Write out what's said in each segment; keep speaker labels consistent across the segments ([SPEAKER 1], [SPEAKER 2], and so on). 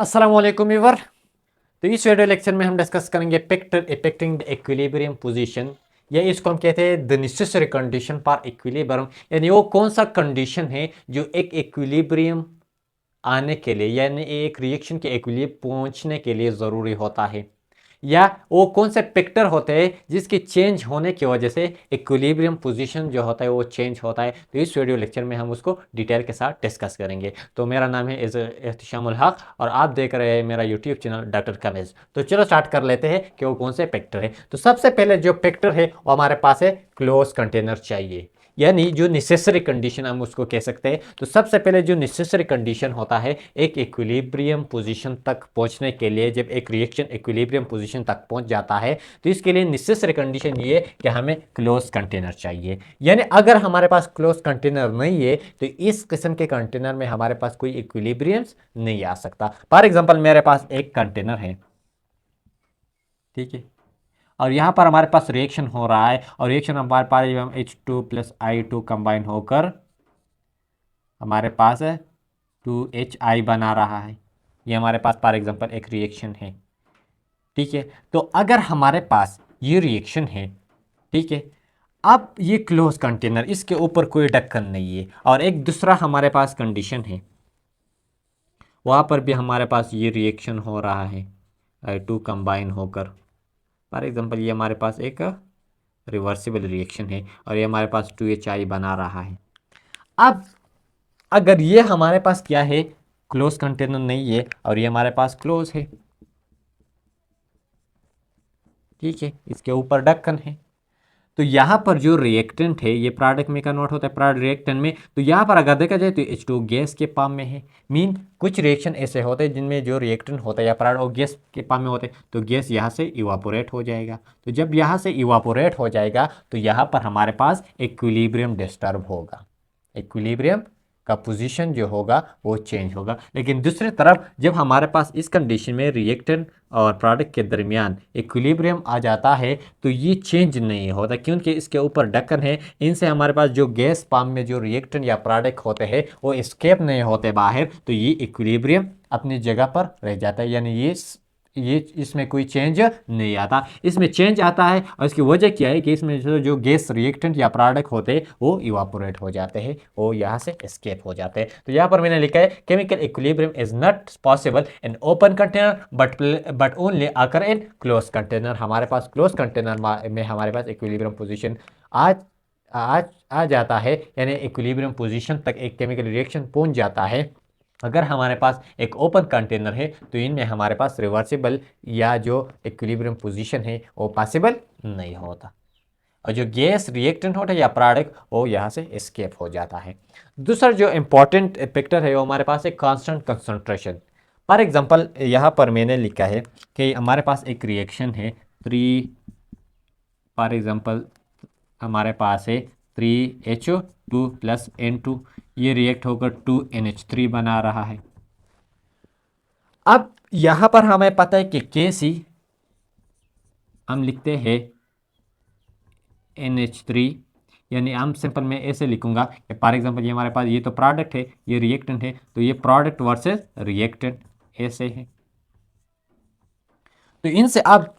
[SPEAKER 1] अस्सलाम वालेकुम व्यूअर। तो इस वीडियो लेक्चर में हम डिस्कस करेंगे factor affecting the equilibrium position, या इसको हम कहते हैं the necessary condition for equilibrium. यानी वो कौन सा कंडीशन है जो एक इक्विलिब्रियम आने के लिए, यानी एक रिएक्शन के इक्विलिब्रियम पहुंचने के लिए ज़रूरी होता है, या वो कौन से फैक्टर होते हैं जिसके चेंज होने की वजह से इक्विलिब्रियम पोजीशन जो होता है वो चेंज होता है। तो इस वीडियो लेक्चर में हम उसको डिटेल के साथ डिस्कस करेंगे। तो मेरा नाम है एहतिशामुल हक और आप देख रहे हैं मेरा यूट्यूब चैनल डॉक्टर कमेज। तो चलो स्टार्ट कर लेते हैं कि वो कौन से फैक्टर है। तो सबसे पहले जो फैक्टर है वो हमारे पास है क्लोज कंटेनर चाहिए, यानी जो नेसेसरी कंडीशन हम उसको कह सकते हैं। तो सबसे पहले जो नेसेसरी कंडीशन होता है एक इक्विलिब्रियम पोजीशन तक पहुंचने के लिए, जब एक रिएक्शन इक्विलिब्रियम पोजीशन तक पहुंच जाता है तो इसके लिए नेसेसरी कंडीशन ये कि हमें क्लोज कंटेनर चाहिए। यानी अगर हमारे पास क्लोज कंटेनर नहीं है तो इस किस्म के कंटेनर में हमारे पास कोई इक्विलिब्रियम नहीं आ सकता। फॉर एग्जाम्पल मेरे पास एक कंटेनर है, ठीक है, और यहाँ पर हमारे पास रिएक्शन हो रहा है और रिएक्शन हमारे पास H2 प्लस I2 कंबाइन होकर हमारे पास 2HI बना रहा है। ये हमारे पास फॉर एग्जांपल एक रिएक्शन है, ठीक है। तो अगर हमारे पास ये रिएक्शन है, ठीक है, अब ये क्लोज कंटेनर, इसके ऊपर कोई ढक्कन नहीं है, और एक दूसरा हमारे पास कंडीशन है, वहाँ पर भी हमारे पास ये रिएक्शन हो रहा है I2 कंबाइन होकर। फॉर एग्जांपल ये हमारे पास एक रिवर्सिबल रिएक्शन है और ये हमारे पास 2HI बना रहा है। अब अगर ये हमारे पास क्या है, क्लोज कंटेनर नहीं है और ये हमारे पास क्लोज है, ठीक है, इसके ऊपर ढक्कन है, तो यहाँ पर जो रिएक्टेंट है ये प्रोडक्ट में कन्वर्ट होता है प्रोडक्ट रिएक्टेंट में। तो यहाँ पर अगर देखा जाए तो H2 गैस के फॉर्म में है। मीन कुछ रिएक्शन ऐसे होते हैं जिनमें जो रिएक्टेंट होता है या प्रोडक्ट वो गैस के फॉर्म में होते हैं, तो गैस यहाँ से इवापोरेट हो जाएगा। तो जब यहाँ से इवापोरेट हो जाएगा तो यहाँ पर हमारे पास इक्विलिब्रियम डिस्टर्ब होगा, इक्विलिब्रियम का पोजीशन जो होगा वो चेंज होगा। लेकिन दूसरी तरफ जब हमारे पास इस कंडीशन में रिएक्टेंट और प्रोडक्ट के दरमियान इक्विलिब्रियम आ जाता है तो ये चेंज नहीं होता, क्योंकि इसके ऊपर ढक्कन है। इनसे हमारे पास जो गैस फॉर्म में जो रिएक्टेंट या प्रोडक्ट होते हैं वो एस्केप नहीं होते बाहर, तो ये इक्विलिब्रियम अपनी जगह पर रह जाता है। यानी ये इसमें कोई चेंज नहीं आता। इसमें चेंज आता है और इसकी वजह क्या है कि इसमें जो गैस रिएक्टेंट या प्रोडक्ट होते हैं वो इवापोरेट हो जाते हैं, वो यहाँ से एस्केप हो जाते हैं। तो यहाँ पर मैंने लिखा है chemical equilibrium is not possible in open container but only occur in close container. हमारे पास क्लोज कंटेनर में हमारे पास इक्विलिब्रियम पोजिशन आज आज आ जाता है, यानी इक्विलिब्रियम पोजीशन तक एक केमिकल रिएक्शन पहुंच जाता है। अगर हमारे पास एक ओपन कंटेनर है तो इनमें हमारे पास रिवर्सिबल या जो इक्विलिब्रियम पोजीशन है वो पॉसिबल नहीं होता, और जो गैस रिएक्टेंट होता है या प्रोडक्ट वो यहाँ से एस्केप हो जाता है। दूसरा जो इम्पॉर्टेंट फैक्टर है वो हमारे पास एक कांस्टेंट कंसंट्रेशन। फॉर एग्जांपल यहाँ पर मैंने लिखा है कि हमारे पास एक रिएक्शन है 3, फॉर एग्जांपल हमारे पास है 3H2 प्लस N2, ये रिएक्ट होकर 2NH3 बना रहा है। अब यहाँ पर हमें पता है कि Kc हम लिखते हैं NH3, यानी हम सिंपल में ऐसे लिखूंगा कि फॉर एग्जांपल ये हमारे पास ये तो प्रोडक्ट है, ये रिएक्टेंट है, तो ये प्रोडक्ट वर्सेस रिएक्टेंट ऐसे है। तो इनसे आप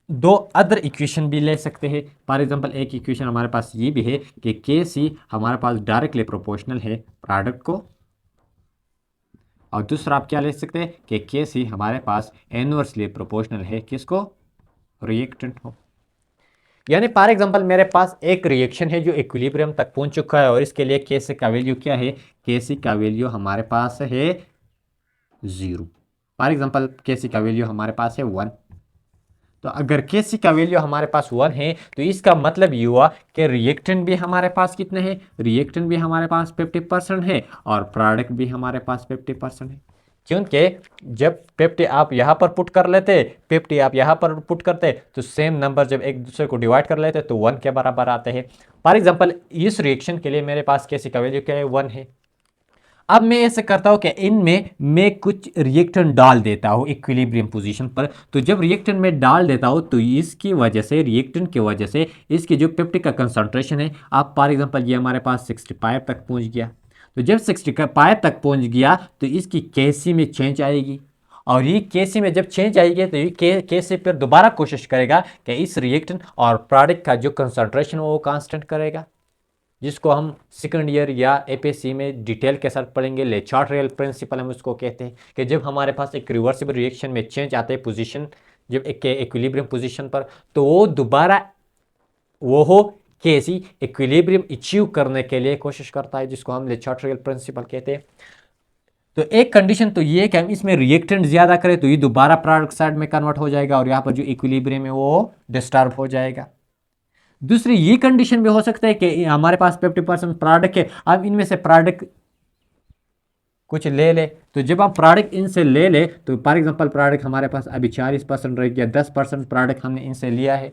[SPEAKER 1] दो अदर इक्वेशन भी ले सकते हैं। फॉर एग्जांपल एक इक्वेशन हमारे पास ये भी है कि Kc हमारे पास डायरेक्टली प्रोपोर्शनल है प्रोडक्ट को, और दूसरा आप क्या ले सकते हैं कि Kc हमारे पास इनवर्सली प्रोपोर्शनल है किसको, रिएक्टेंट हो। यानी फॉर एग्जांपल मेरे पास एक रिएक्शन है जो इक्विलिब्रियम तक पहुंच चुका है और इसके लिए Kc का वैल्यू क्या है, Kc का वैल्यू हमारे पास है 0। फॉर एग्जांपल Kc का वैल्यू हमारे पास है 1। तो अगर Kc का वैल्यू हमारे पास 1 है तो इसका मतलब ये हुआ कि रिएक्टेंट भी हमारे पास कितने हैं, रिएक्टेंट भी हमारे पास 50% है और प्रोडक्ट भी हमारे पास 50% है। क्योंकि जब 50 आप यहाँ पर पुट कर लेते, 50 आप यहाँ पर पुट करते, तो सेम नंबर जब एक दूसरे को डिवाइड कर लेते तो 1 के बराबर आते हैं। फॉर एग्जाम्पल इस रिएक्शन के लिए मेरे पास Kc का वैल्यू क्या है, 1 है। अब मैं ऐसे करता हूं कि इनमें मैं कुछ रिएक्टेंट डाल देता हूं इक्विलिब्रियम पोजीशन पर। तो जब रिएक्टेंट में डाल देता हूं तो इसकी वजह से, रिएक्टेंट की वजह से इसकी जो पेप्टिक का कंसंट्रेशन है, आप फॉर एग्जांपल ये हमारे पास 65 तक पहुंच गया। तो जब 65 तक पहुंच गया तो इसकी Kc में चेंज आएगी और ये Kc में जब चेंज आएगी तो ये Kc फिर दोबारा कोशिश करेगा कि इस रिएक्टेंट और प्रोडक्ट का जो कंसंट्रेशन वो कांस्टेंट करेगा, जिसको हम सेकंड ईयर या एपीएससी में डिटेल के साथ पढ़ेंगे। ले चार्ट-रेल प्रिंसिपल हम उसको कहते हैं कि जब हमारे पास एक रिवर्सिबल रिएक्शन में चेंज आता है पोजीशन, जब एक इक्विलिब्रियम पोजीशन पर, तो वो दोबारा वो हो Kc इक्विलिब्रियम अचीव करने के लिए कोशिश करता है, जिसको हम ले चार्ट-रेल प्रिंसिपल कहते हैं। तो एक कंडीशन तो ये कि हम इसमें रिएक्टेंट ज्यादा करें तो ये दोबारा प्रोडक्ट साइड में कन्वर्ट हो जाएगा और यहाँ पर जो इक्विलिब्रियम है वो डिस्टर्ब हो जाएगा। दूसरी ये कंडीशन भी हो सकता है कि हमारे पास 50% प्रोडक्ट है, अब इनमें से प्रोडक्ट कुछ ले ले, तो जब आप प्रोडक्ट इनसे ले ले तो फॉर एग्जांपल प्रोडक्ट हमारे पास अभी 40% रह गया, 10% प्रोडक्ट हमने इनसे लिया है,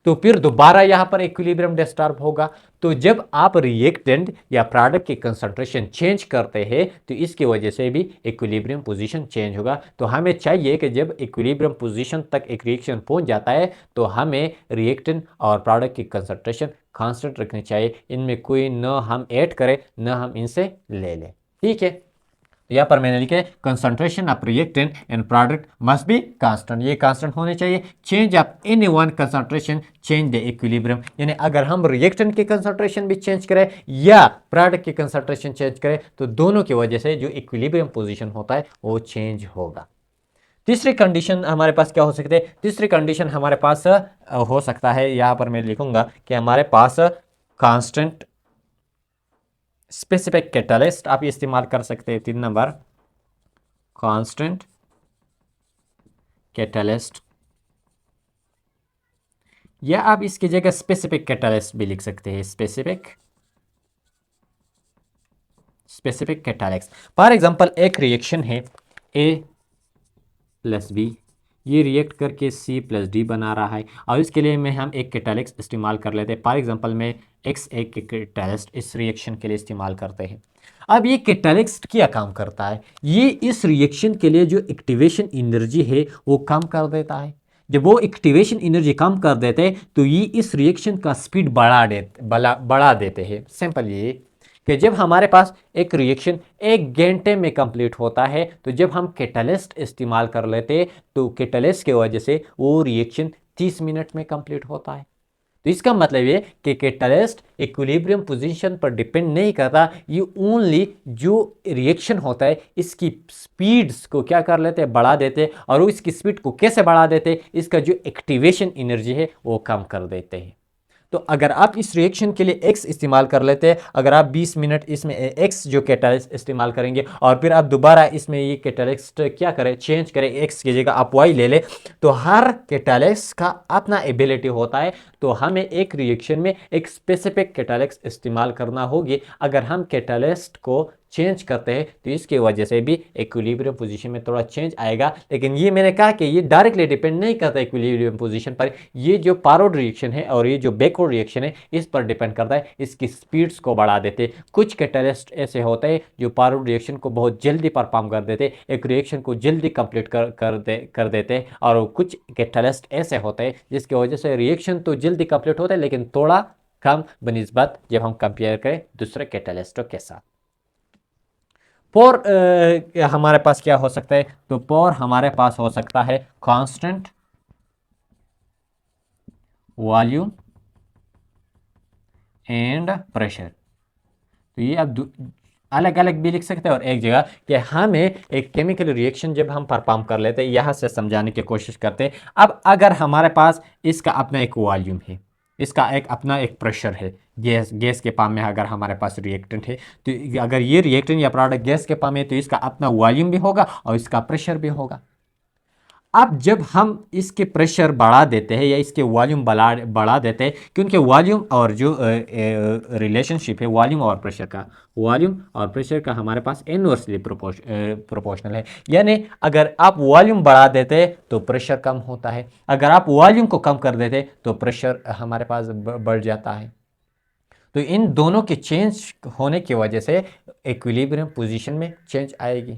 [SPEAKER 1] तो फिर दोबारा यहाँ पर इक्विलिब्रियम डिस्टर्ब होगा। तो जब आप रिएक्टेंट या प्रोडक्ट की कंसंट्रेशन चेंज करते हैं तो इसकी वजह से भी इक्विलिब्रियम पोजीशन चेंज होगा। तो हमें चाहिए कि जब इक्विलिब्रियम पोजीशन तक एक रिएक्शन पहुंच जाता है तो हमें रिएक्टेंट और प्रोडक्ट की कंसंट्रेशन कांस्टेंट रखनी चाहिए, इनमें कोई न हम ऐड करें न हम इनसे ले लें। ठीक है, यहाँ पर मैंने लिखा है concentration of reactant and product must be constant, ये कांस्टेंट होने चाहिए। Change of any one concentration change the equilibrium, यानी अगर हम रिएक्टेंट की कंसंट्रेशन भी चेंज करें या प्रोडक्ट की कंसंट्रेशन चेंज करें तो दोनों की वजह से जो इक्विलिब्रियम पोजीशन होता है वो चेंज होगा। तीसरी कंडीशन हमारे पास क्या हो सकती है? तीसरी कंडीशन हमारे पास हो सकता है, यहाँ पर मैं लिखूंगा कि हमारे पास कांस्टेंट स्पेसिफिक कैटलिस्ट आप इस्तेमाल कर सकते हैं। 3 नंबर कांस्टेंट कैटलिस्ट, या आप इसकी जगह स्पेसिफिक कैटलिस्ट भी लिख सकते हैं। स्पेसिफिक कैटलिस्ट, फॉर एग्जांपल एक रिएक्शन है A+B, ये रिएक्ट करके C+D बना रहा है और इसके लिए में हम एक कैटलिस्ट इस्तेमाल कर लेते हैं। फॉर एग्जांपल में X एक कैटलिस्ट इस रिएक्शन के लिए इस्तेमाल करते हैं। अब ये कैटलिस्ट क्या काम करता है? ये इस रिएक्शन के लिए जो एक्टिवेशन एनर्जी है वो कम कर देता है। जब वो एक्टिवेशन एनर्जी कम कर देते हैं तो ये इस रिएक्शन का स्पीड बढ़ा देते हैं। सिंपल ये कि जब हमारे पास एक रिएक्शन 1 घंटे में कंप्लीट होता है तो जब हम कैटलिस्ट इस्तेमाल कर लेते हैं तो कैटलिस्ट की वजह से वो रिएक्शन 30 मिनट में कंप्लीट होता है। तो इसका मतलब ये कि कैटलिस्ट इक्विलिब्रियम पोजीशन पर डिपेंड नहीं करता, ये ओनली जो रिएक्शन होता है इसकी स्पीड्स को क्या कर लेते हैं, बढ़ा देते हैं। और वो इसकी स्पीड को कैसे बढ़ा देते हैं? इसका जो एक्टिवेशन एनर्जी है वो कम कर देते हैं। तो अगर आप इस रिएक्शन के लिए X इस्तेमाल कर लेते हैं, अगर आप 20 मिनट इसमें X जो कैटलिस्ट इस्तेमाल करेंगे और फिर आप दोबारा इसमें ये कैटलिस्ट क्या करें, चेंज करें, X की जगह आप Y ले लें, तो हर कैटलिस्ट का अपना एबिलिटी होता है। तो हमें एक रिएक्शन में एक स्पेसिफिक कैटलिस्ट इस्तेमाल करना होगी। अगर हम कैटलिस्ट को चेंज करते हैं तो इसकी वजह से भी इक्विलिब्रियम पोजीशन में थोड़ा चेंज आएगा। लेकिन ये मैंने कहा कि ये डायरेक्टली डिपेंड नहीं करता इक्विलिब्रियम पोजीशन पर, ये जो फॉरवर्ड रिएक्शन है और ये जो बैकवर्ड रिएक्शन है इस पर डिपेंड करता है, इसकी स्पीड्स को बढ़ा देते। कुछ कैटलिस्ट ऐसे होते हैं जो फॉरवर्ड रिएक्शन को बहुत जल्दी परफॉर्म कर देते, एक रिएक्शन को जल्दी कंप्लीट कर देते, और कुछ कैटलिस्ट ऐसे होते हैं जिसकी वजह से रिएक्शन तो जल्दी कंप्लीट होता है लेकिन थोड़ा कम बनिस्बत जब हम कंपेयर करें दूसरे कैटलिस्टों के साथ। पोर हमारे पास क्या हो सकता है? तो पोर हमारे पास हो सकता है कांस्टेंट वॉल्यूम एंड प्रेशर। तो ये आप अलग अलग भी लिख सकते हैं और एक जगह कि हमें एक केमिकल रिएक्शन जब हम परफॉर्म कर लेते हैं, यहाँ से समझाने की कोशिश करते हैं। अब अगर हमारे पास इसका अपना एक वॉल्यूम है, इसका एक अपना एक प्रेशर है, गैस के फॉर्म में अगर हमारे पास रिएक्टेंट है, तो अगर ये रिएक्टेंट या प्रोडक्ट गैस के फॉर्म में तो इसका अपना वॉल्यूम भी होगा और इसका प्रेशर भी होगा। अब जब हम इसके प्रेशर बढ़ा देते हैं या इसके वॉल्यूम बढ़ा देते हैं, क्योंकि वॉल्यूम और जो रिलेशनशिप है वॉल्यूम और प्रेशर का हमारे पास इनवर्सली प्रोपोर्शनल है। यानी अगर आप वॉल्यूम बढ़ा देते हैं तो प्रेशर कम होता है, अगर आप वॉल्यूम को कम कर देते तो प्रेशर हमारे पास बढ़ जाता है। तो इन दोनों के चेंज होने की वजह से इक्विलिब्रियम पोजीशन में चेंज आएगी,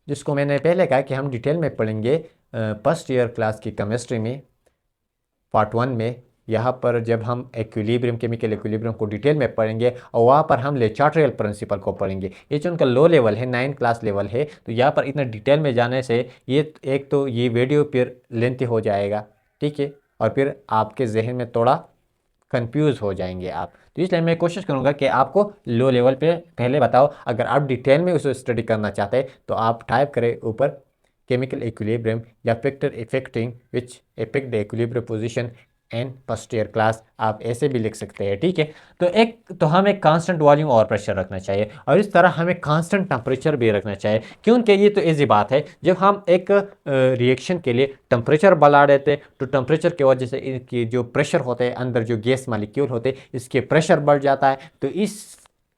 [SPEAKER 1] जिसको मैंने पहले कहा कि हम डिटेल में पढ़ेंगे फर्स्ट ईयर क्लास की केमिस्ट्री में पार्ट 1 में यहाँ पर जब हम इक्विलिब्रियम, केमिकल इक्विलिब्रियम को डिटेल में पढ़ेंगे और वहाँ पर हम ले चार्ट प्रिंसिपल को पढ़ेंगे। ये जो उनका लो लेवल है, 9 क्लास लेवल है, तो यहाँ पर इतना डिटेल में जाने से ये एक तो ये वीडियो फिर लेंथी हो जाएगा, ठीक है, और फिर आपके जहन में थोड़ा कंफ्यूज हो जाएंगे आप। तो इसलिए मैं कोशिश करूंगा कि आपको लो लेवल पे पहले बताओ। अगर आप डिटेल में उसे स्टडी करना चाहते हैं तो आप टाइप करें ऊपर केमिकल इक्विलिब्रियम या factor affecting which affect the equilibrium position and first year class, आप ऐसे भी लिख सकते हैं, ठीक है। तो हमें कांस्टेंट वॉल्यूम और प्रेशर रखना चाहिए और इस तरह हमें कांस्टेंट टेम्परेचर भी रखना चाहिए, क्योंकि ये तो इजी बात है, जब हम एक रिएक्शन के लिए टेम्परेचर बढ़ा देते तो टेम्परेचर की वजह से इनकी जो प्रेशर होते हैं, अंदर जो गैस मालिक्यूल होते हैं, इसके प्रेशर बढ़ जाता है। तो इस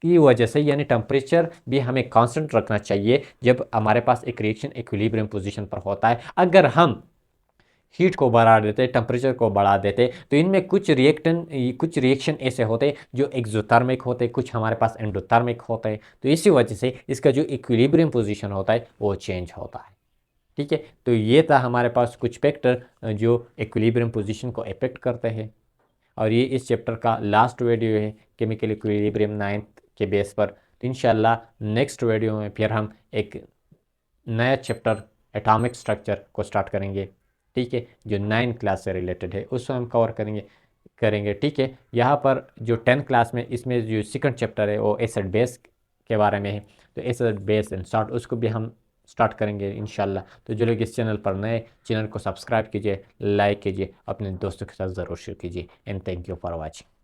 [SPEAKER 1] की वजह से यानी टेम्परेचर भी हमें कांस्टेंट रखना चाहिए जब हमारे पास एक रिएक्शन इक्विलिब्रियम पोजीशन पर होता है। अगर हम हीट को बढ़ा देते, टेम्परेचर को बढ़ा देते, तो इनमें कुछ रिएक्शन ऐसे होते जो एक्सोथर्मिक होते, कुछ हमारे पास एंडोथर्मिक होते हैं। तो इसी वजह से इसका जो इक्विलिब्रियम पोजीशन होता है वो चेंज होता है, ठीक है। तो ये था हमारे पास कुछ फैक्टर जो इक्विलिब्रियम पोजीशन को अफेक्ट करते हैं, और ये इस चैप्टर का लास्ट वीडियो है केमिकल इक्विलिब्रियम 9 के बेस पर। तो इंशाल्लाह नेक्स्ट वीडियो में फिर हम एक नया चैप्टर एटॉमिक स्ट्रक्चर को स्टार्ट करेंगे, ठीक है, जो 9 क्लास से रिलेटेड है, उसको हम कवर करेंगे, ठीक है। यहाँ पर जो 10 क्लास में इसमें जो सेकंड चैप्टर है वो एसिड बेस के बारे में है, तो एसिड बेस एंड सॉल्ट उसको भी हम स्टार्ट करेंगे इंशाल्लाह। तो जो लोग इस चैनल पर नए, चैनल को सब्सक्राइब कीजिए, लाइक कीजिए, अपने दोस्तों के साथ ज़रूर शेयर कीजिए, and thank you for watching.